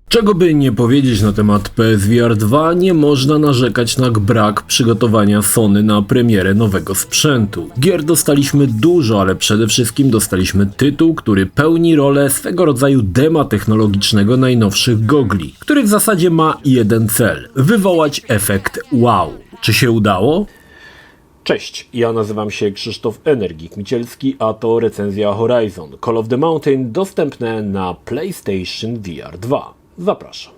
Czego by nie powiedzieć na temat PSVR 2, nie można narzekać na brak przygotowania Sony na premierę nowego sprzętu. Gier dostaliśmy dużo, ale przede wszystkim dostaliśmy tytuł, który pełni rolę swego rodzaju dema technologicznego najnowszych gogli, który w zasadzie ma jeden cel – wywołać efekt wow. Czy się udało? Cześć, ja nazywam się Krzysztof Energik-Micielski, a to recenzja Horizon Call of the Mountain dostępne na PlayStation VR 2. Zapraszam.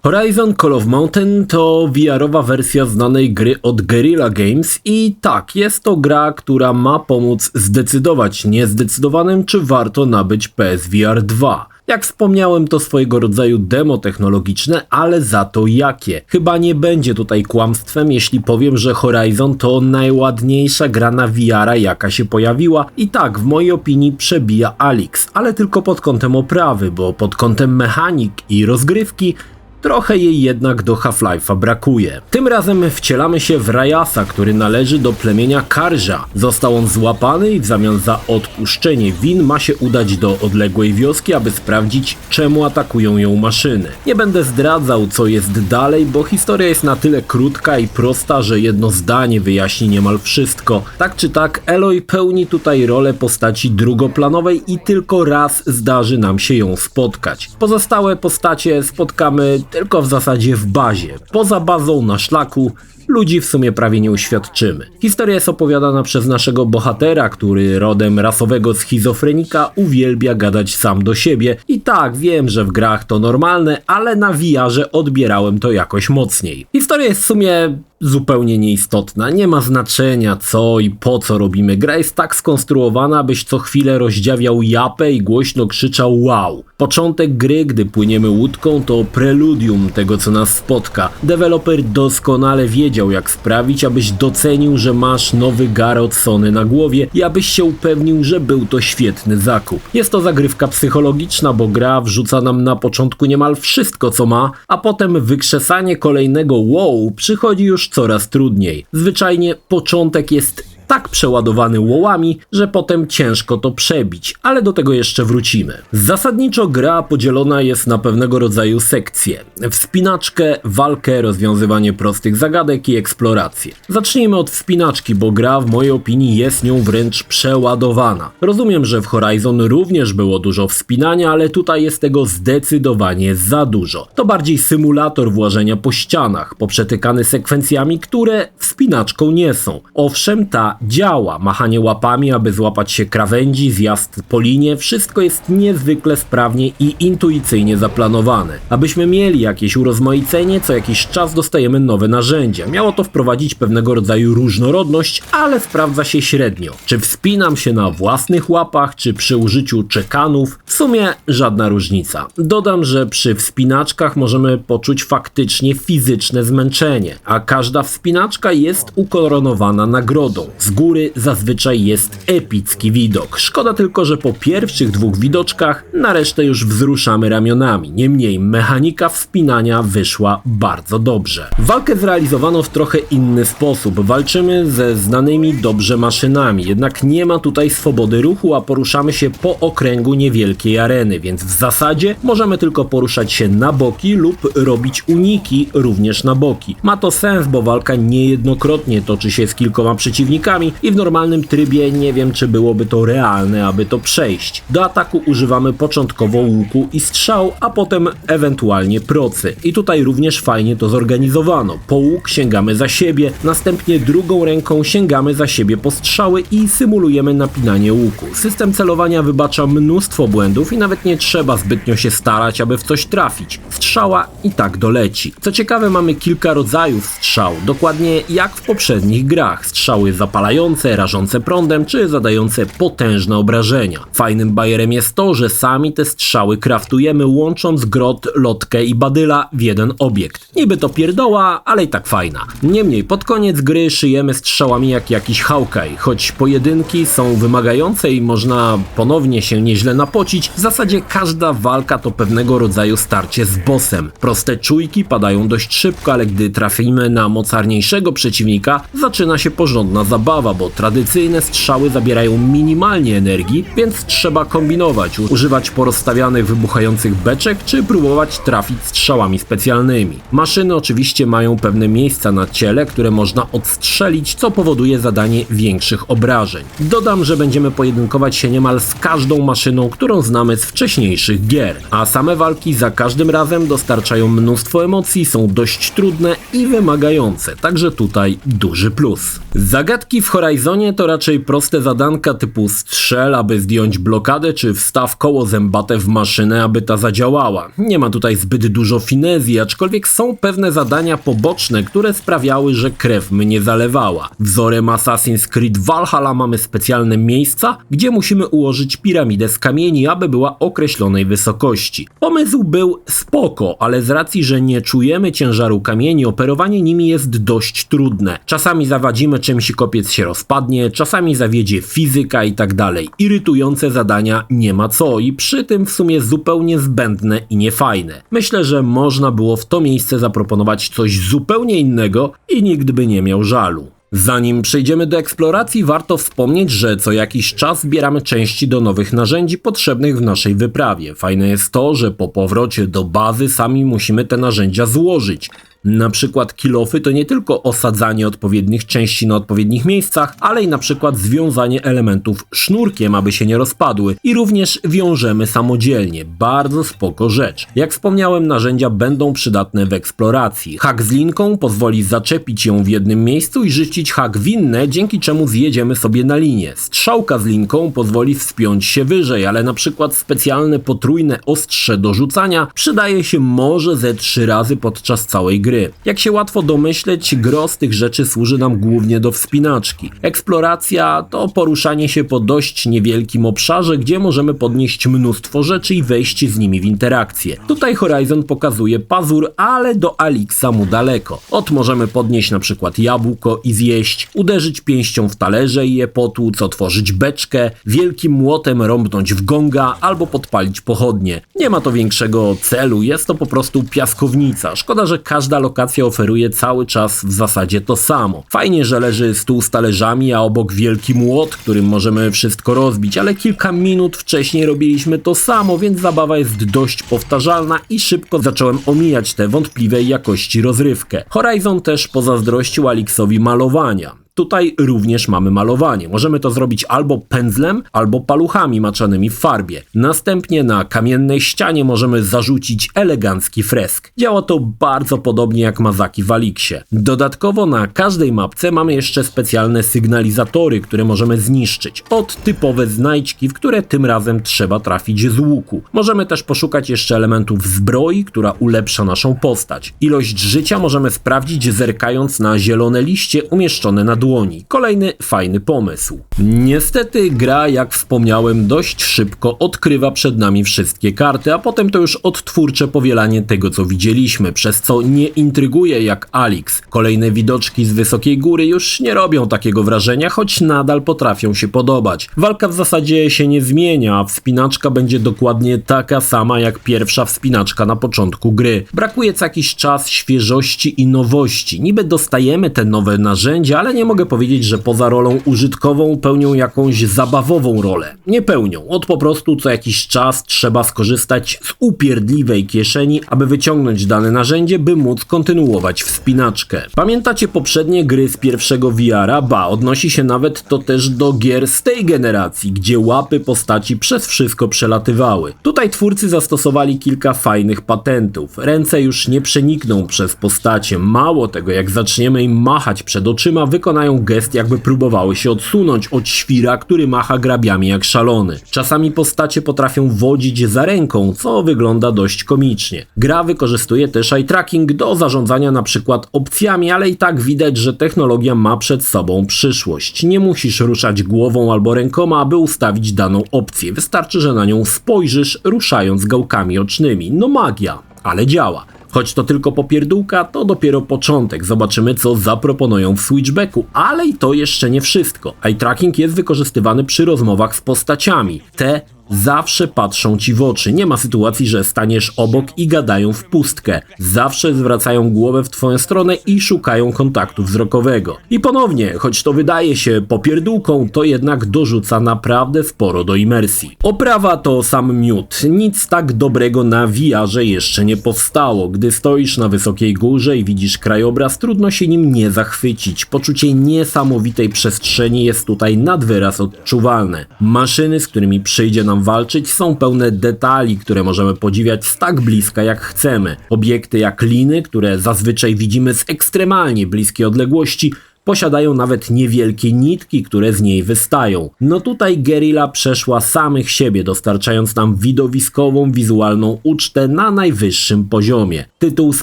Horizon Call of Mountain to VR-owa wersja znanej gry od Guerrilla Games i tak, jest to gra, która ma pomóc zdecydować niezdecydowanym, czy warto nabyć PSVR 2. Jak wspomniałem, to swojego rodzaju demo technologiczne, ale za to jakie? Chyba nie będzie tutaj kłamstwem, jeśli powiem, że Horizon to najładniejsza gra na VR-a, jaka się pojawiła i tak, w mojej opinii przebija Alyx, ale tylko pod kątem oprawy, bo pod kątem mechanik i rozgrywki trochę jej jednak do Half-Life'a brakuje. Tym razem wcielamy się w Rayasa, który należy do plemienia Karja. Został on złapany i w zamian za odpuszczenie win ma się udać do odległej wioski, aby sprawdzić, czemu atakują ją maszyny. Nie będę zdradzał, co jest dalej, bo historia jest na tyle krótka i prosta, że jedno zdanie wyjaśni niemal wszystko. Tak czy tak, Aloy pełni tutaj rolę postaci drugoplanowej i tylko raz zdarzy nam się ją spotkać. Pozostałe postacie spotkamy tylko w zasadzie w bazie. Poza bazą na szlaku ludzi w sumie prawie nie uświadczymy. Historia jest opowiadana przez naszego bohatera, który rodem rasowego schizofrenika uwielbia gadać sam do siebie. I tak, wiem, że w grach to normalne, ale na VR-ze odbierałem to jakoś mocniej. Historia jest w sumie zupełnie nieistotna, nie ma znaczenia co i po co robimy. Gra jest tak skonstruowana, abyś co chwilę rozdziawiał japę i głośno krzyczał wow. Początek gry, gdy płyniemy łódką, to preludium tego, co nas spotka. Deweloper doskonale wiedział, jak sprawić, abyś docenił, że masz nowy gar od Sony na głowie i abyś się upewnił, że był to świetny zakup. Jest to zagrywka psychologiczna, bo gra wrzuca nam na początku niemal wszystko, co ma, a potem wykrzesanie kolejnego wow przychodzi już coraz trudniej. Zwyczajnie początek jest tak przeładowany wołami, że potem ciężko to przebić, ale do tego jeszcze wrócimy. Zasadniczo gra podzielona jest na pewnego rodzaju sekcje. Wspinaczkę, walkę, rozwiązywanie prostych zagadek i eksplorację. Zacznijmy od wspinaczki, bo gra w mojej opinii jest nią wręcz przeładowana. Rozumiem, że w Horizon również było dużo wspinania, ale tutaj jest tego zdecydowanie za dużo. To bardziej symulator włażenia po ścianach, poprzetykany sekwencjami, które wspinaczką nie są. Owszem, ta działa, machanie łapami, aby złapać się krawędzi, zjazd po linie, wszystko jest niezwykle sprawnie i intuicyjnie zaplanowane. Abyśmy mieli jakieś urozmaicenie, co jakiś czas dostajemy nowe narzędzia. Miało to wprowadzić pewnego rodzaju różnorodność, ale sprawdza się średnio. Czy wspinam się na własnych łapach, czy przy użyciu czekanów? W sumie żadna różnica. Dodam, że przy wspinaczkach możemy poczuć faktycznie fizyczne zmęczenie, a każda wspinaczka jest ukoronowana nagrodą. Z góry zazwyczaj jest epicki widok. Szkoda tylko, że po pierwszych dwóch widoczkach na resztę już wzruszamy ramionami. Niemniej mechanika wspinania wyszła bardzo dobrze. Walkę zrealizowano w trochę inny sposób. Walczymy ze znanymi dobrze maszynami, jednak nie ma tutaj swobody ruchu, a poruszamy się po okręgu niewielkiej areny, więc w zasadzie możemy tylko poruszać się na boki lub robić uniki również na boki. Ma to sens, bo walka niejednokrotnie toczy się z kilkoma przeciwnikami i w normalnym trybie nie wiem, czy byłoby to realne, aby to przejść. Do ataku używamy początkowo łuku i strzał, a potem ewentualnie procy. I tutaj również fajnie to zorganizowano. Po łuk sięgamy za siebie, następnie drugą ręką sięgamy za siebie po strzały i symulujemy napinanie łuku. System celowania wybacza mnóstwo błędów i nawet nie trzeba zbytnio się starać, aby w coś trafić. Strzała i tak doleci. Co ciekawe, mamy kilka rodzajów strzał, dokładnie jak w poprzednich grach. Strzały zapalające, rażące prądem, czy zadające potężne obrażenia. Fajnym bajerem jest to, że sami te strzały kraftujemy, łącząc grot, lotkę i badyla w jeden obiekt. Niby to pierdoła, ale i tak fajna. Niemniej pod koniec gry szyjemy strzałami jak jakiś Hawkeye. Choć pojedynki są wymagające i można ponownie się nieźle napocić, w zasadzie każda walka to pewnego rodzaju starcie z bossem. Proste czujki padają dość szybko, ale gdy trafimy na mocarniejszego przeciwnika, zaczyna się porządna zabawa. zabawa, bo tradycyjne strzały zabierają minimalnie energii, więc trzeba kombinować, używać porozstawianych wybuchających beczek, czy próbować trafić strzałami specjalnymi. Maszyny oczywiście mają pewne miejsca na ciele, które można odstrzelić, co powoduje zadanie większych obrażeń. Dodam, że będziemy pojedynkować się niemal z każdą maszyną, którą znamy z wcześniejszych gier, a same walki za każdym razem dostarczają mnóstwo emocji, są dość trudne i wymagające, także tutaj duży plus. Zagadki w Horizonie to raczej proste zadanka typu strzel, aby zdjąć blokadę, czy wstaw koło zębate w maszynę, aby ta zadziałała. Nie ma tutaj zbyt dużo finezji, aczkolwiek są pewne zadania poboczne, które sprawiały, że krew mnie zalewała. Wzorem Assassin's Creed Valhalla mamy specjalne miejsca, gdzie musimy ułożyć piramidę z kamieni, aby była określonej wysokości. Pomysł był spoko, ale z racji, że nie czujemy ciężaru kamieni, operowanie nimi jest dość trudne. Czasami zawadzimy czymś i kopiec się rozpadnie, czasami zawiedzie fizyka i tak dalej. Irytujące zadania nie ma co i przy tym w sumie zupełnie zbędne i niefajne. Myślę, że można było w to miejsce zaproponować coś zupełnie innego i nikt by nie miał żalu. Zanim przejdziemy do eksploracji, warto wspomnieć, że co jakiś czas zbieramy części do nowych narzędzi potrzebnych w naszej wyprawie. Fajne jest to, że po powrocie do bazy sami musimy te narzędzia złożyć. Na przykład kilofy to nie tylko osadzanie odpowiednich części na odpowiednich miejscach, ale i na przykład związanie elementów sznurkiem, aby się nie rozpadły, i również wiążemy samodzielnie. Bardzo spoko rzecz. Jak wspomniałem, narzędzia będą przydatne w eksploracji. Hak z linką pozwoli zaczepić ją w jednym miejscu i rzucić hak w inne, dzięki czemu zjedziemy sobie na linię. Strzałka z linką pozwoli wspiąć się wyżej, ale na przykład specjalne potrójne ostrze do rzucania przydaje się może ze 3 razy podczas całej gry. Jak się łatwo domyśleć, gros tych rzeczy służy nam głównie do wspinaczki. Eksploracja to poruszanie się po dość niewielkim obszarze, gdzie możemy podnieść mnóstwo rzeczy i wejść z nimi w interakcję. Tutaj Horizon pokazuje pazur, ale do Alixa mu daleko. Możemy podnieść na przykład jabłko i zjeść, uderzyć pięścią w talerze i je potłuc, otworzyć beczkę, wielkim młotem rąbnąć w gonga albo podpalić pochodnie. Nie ma to większego celu, jest to po prostu piaskownica. Szkoda, że każda lokacja oferuje cały czas w zasadzie to samo. Fajnie, że leży stół z talerzami, a obok wielki młot, którym możemy wszystko rozbić, ale kilka minut wcześniej robiliśmy to samo, więc zabawa jest dość powtarzalna i szybko zacząłem omijać tę wątpliwej jakości rozrywkę. Horizon też pozazdrościł Alixowi malowania. Tutaj również mamy malowanie. Możemy to zrobić albo pędzlem, albo paluchami maczanymi w farbie. Następnie na kamiennej ścianie możemy zarzucić elegancki fresk. Działa to bardzo podobnie jak mazaki w Alixie. Dodatkowo na każdej mapce mamy jeszcze specjalne sygnalizatory, które możemy zniszczyć. Typowe znajdźki, w które tym razem trzeba trafić z łuku. Możemy też poszukać jeszcze elementów zbroi, która ulepsza naszą postać. Ilość życia możemy sprawdzić zerkając na zielone liście umieszczone na dłoni. Kolejny fajny pomysł. Niestety gra, jak wspomniałem, dość szybko odkrywa przed nami wszystkie karty, a potem to już odtwórcze powielanie tego, co widzieliśmy, przez co nie intryguje jak Alyx. Kolejne widoczki z wysokiej góry już nie robią takiego wrażenia, choć nadal potrafią się podobać. Walka w zasadzie się nie zmienia, a wspinaczka będzie dokładnie taka sama jak pierwsza wspinaczka na początku gry. Brakuje co jakiś czas świeżości i nowości. Niby dostajemy te nowe narzędzia, ale nie mogę powiedzieć, że poza rolą użytkową pełnią jakąś zabawową rolę. Nie pełnią. Po prostu co jakiś czas trzeba skorzystać z upierdliwej kieszeni, aby wyciągnąć dane narzędzie, by móc kontynuować wspinaczkę. Pamiętacie poprzednie gry z pierwszego VR-a? Odnosi się nawet to też do gier z tej generacji, gdzie łapy postaci przez wszystko przelatywały. Tutaj twórcy zastosowali kilka fajnych patentów. Ręce już nie przenikną przez postacie. Mało tego, jak zaczniemy im machać przed oczyma, wykonają gest, jakby próbowały się odsunąć od świra, który macha grabiami jak szalony. Czasami postacie potrafią wodzić za ręką, co wygląda dość komicznie. Gra wykorzystuje też eye tracking do zarządzania na przykład opcjami, ale i tak widać, że technologia ma przed sobą przyszłość. Nie musisz ruszać głową albo rękoma, aby ustawić daną opcję. Wystarczy, że na nią spojrzysz, ruszając gałkami ocznymi. No magia, ale działa. Choć to tylko popierdółka, to dopiero początek. Zobaczymy, co zaproponują w Switchbacku, ale i to jeszcze nie wszystko. Eye tracking jest wykorzystywany przy rozmowach z postaciami. Te Zawsze patrzą ci w oczy. Nie ma sytuacji, że staniesz obok i gadają w pustkę. Zawsze zwracają głowę w twoją stronę i szukają kontaktu wzrokowego. I ponownie, choć to wydaje się popierdółką, to jednak dorzuca naprawdę sporo do imersji. Oprawa to sam miód. Nic tak dobrego na VR-ze jeszcze nie powstało. Gdy stoisz na wysokiej górze i widzisz krajobraz, trudno się nim nie zachwycić. Poczucie niesamowitej przestrzeni jest tutaj nad wyraz odczuwalne. Maszyny, z którymi przyjdzie nam walczyć, są pełne detali, które możemy podziwiać z tak bliska jak chcemy. Obiekty jak liny, które zazwyczaj widzimy z ekstremalnie bliskiej odległości, posiadają nawet niewielkie nitki, które z niej wystają. No tutaj Guerrilla przeszła samych siebie, dostarczając nam widowiskową, wizualną ucztę na najwyższym poziomie. Tytuł z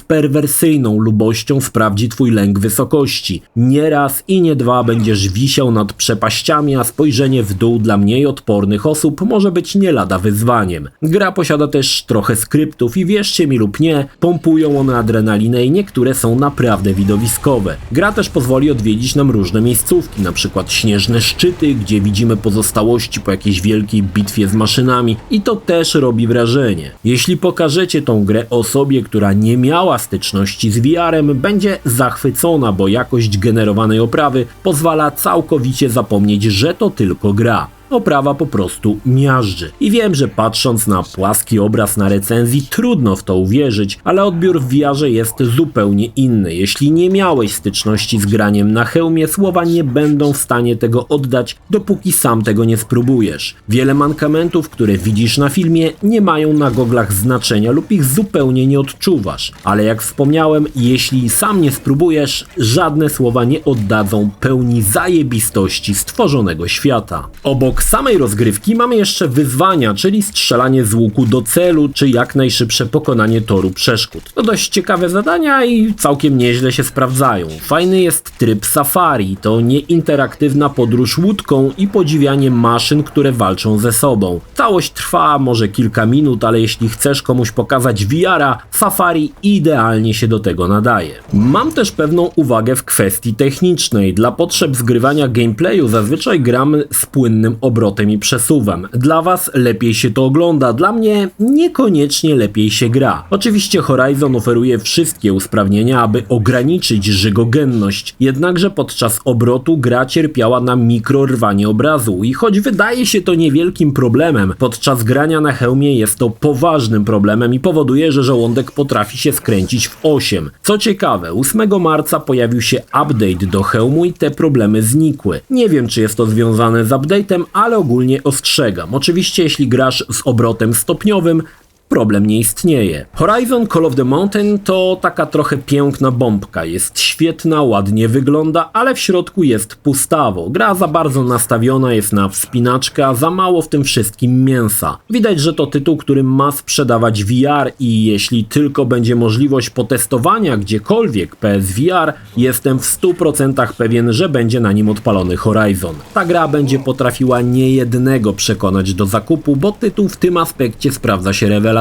perwersyjną lubością sprawdzi twój lęk wysokości. Nie raz i nie dwa będziesz wisiał nad przepaściami, a spojrzenie w dół dla mniej odpornych osób może być nie lada wyzwaniem. Gra posiada też trochę skryptów i wierzcie mi lub nie, pompują one adrenalinę i niektóre są naprawdę widowiskowe. Gra też pozwoli odwiedzić nam różne miejscówki, na przykład śnieżne szczyty, gdzie widzimy pozostałości po jakiejś wielkiej bitwie z maszynami i to też robi wrażenie. Jeśli pokażecie tą grę osobie, która nie miała styczności z VR-em, będzie zachwycona, bo jakość generowanej oprawy pozwala całkowicie zapomnieć, że to tylko gra. Oprawa po prostu miażdży. I wiem, że patrząc na płaski obraz na recenzji trudno w to uwierzyć, ale odbiór w VR-ze jest zupełnie inny. Jeśli nie miałeś styczności z graniem na hełmie, słowa nie będą w stanie tego oddać, dopóki sam tego nie spróbujesz. Wiele mankamentów, które widzisz na filmie, nie mają na goglach znaczenia lub ich zupełnie nie odczuwasz. Ale jak wspomniałem, jeśli sam nie spróbujesz, żadne słowa nie oddadzą pełni zajebistości stworzonego świata. Obok samej rozgrywki mamy jeszcze wyzwania, czyli strzelanie z łuku do celu, czy jak najszybsze pokonanie toru przeszkód. To dość ciekawe zadania i całkiem nieźle się sprawdzają. Fajny jest tryb safari, to nieinteraktywna podróż łódką i podziwianie maszyn, które walczą ze sobą. Całość trwa może kilka minut, ale jeśli chcesz komuś pokazać VR-a, safari idealnie się do tego nadaje. Mam też pewną uwagę w kwestii technicznej. Dla potrzeb zgrywania gameplayu zazwyczaj gram z płynnym obrotem i przesuwem. Dla was lepiej się to ogląda, dla mnie niekoniecznie lepiej się gra. Oczywiście Horizon oferuje wszystkie usprawnienia, aby ograniczyć żygogenność, jednakże podczas obrotu gra cierpiała na mikrorwanie obrazu i choć wydaje się to niewielkim problemem, podczas grania na hełmie jest to poważnym problemem i powoduje, że żołądek potrafi się skręcić w 8. Co ciekawe, 8 marca pojawił się update do hełmu i te problemy znikły. Nie wiem, czy jest to związane z update'em, ale ogólnie ostrzegam. Oczywiście jeśli grasz z obrotem stopniowym, problem nie istnieje. Horizon Call of the Mountain to taka trochę piękna bombka. Jest świetna, ładnie wygląda, ale w środku jest pustawo. Gra za bardzo nastawiona jest na wspinaczkę, a za mało w tym wszystkim mięsa. Widać, że to tytuł, który ma sprzedawać VR i jeśli tylko będzie możliwość potestowania gdziekolwiek PSVR, jestem w 100% pewien, że będzie na nim odpalony Horizon. Ta gra będzie potrafiła niejednego przekonać do zakupu, bo tytuł w tym aspekcie sprawdza się rewelacyjnie.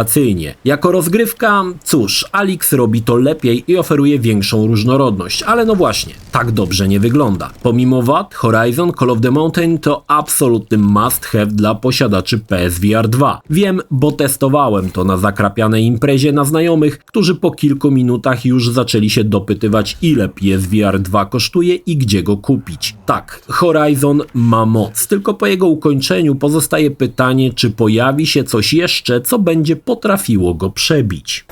Jako rozgrywka, cóż, Alyx robi to lepiej i oferuje większą różnorodność, ale no właśnie, tak dobrze nie wygląda. Pomimo wad, Horizon Call of the Mountain to absolutny must have dla posiadaczy PSVR 2. Wiem, bo testowałem to na zakrapianej imprezie na znajomych, którzy po kilku minutach już zaczęli się dopytywać, ile PSVR 2 kosztuje i gdzie go kupić. Tak, Horizon ma moc, tylko po jego ukończeniu pozostaje pytanie, czy pojawi się coś jeszcze, co będzie potrafiło go przebić.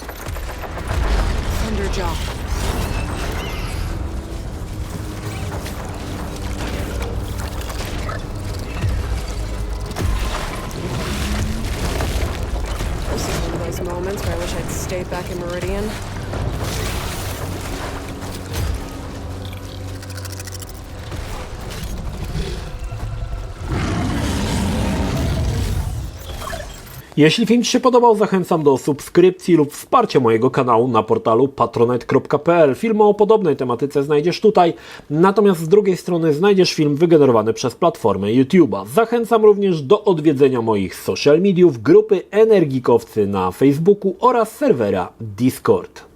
Jeśli film Ci się podobał, zachęcam do subskrypcji lub wsparcia mojego kanału na portalu patronite.pl. Filmy o podobnej tematyce znajdziesz tutaj, natomiast z drugiej strony znajdziesz film wygenerowany przez platformę YouTube'a. Zachęcam również do odwiedzenia moich social mediów, grupy Energikowcy na Facebooku oraz serwera Discord.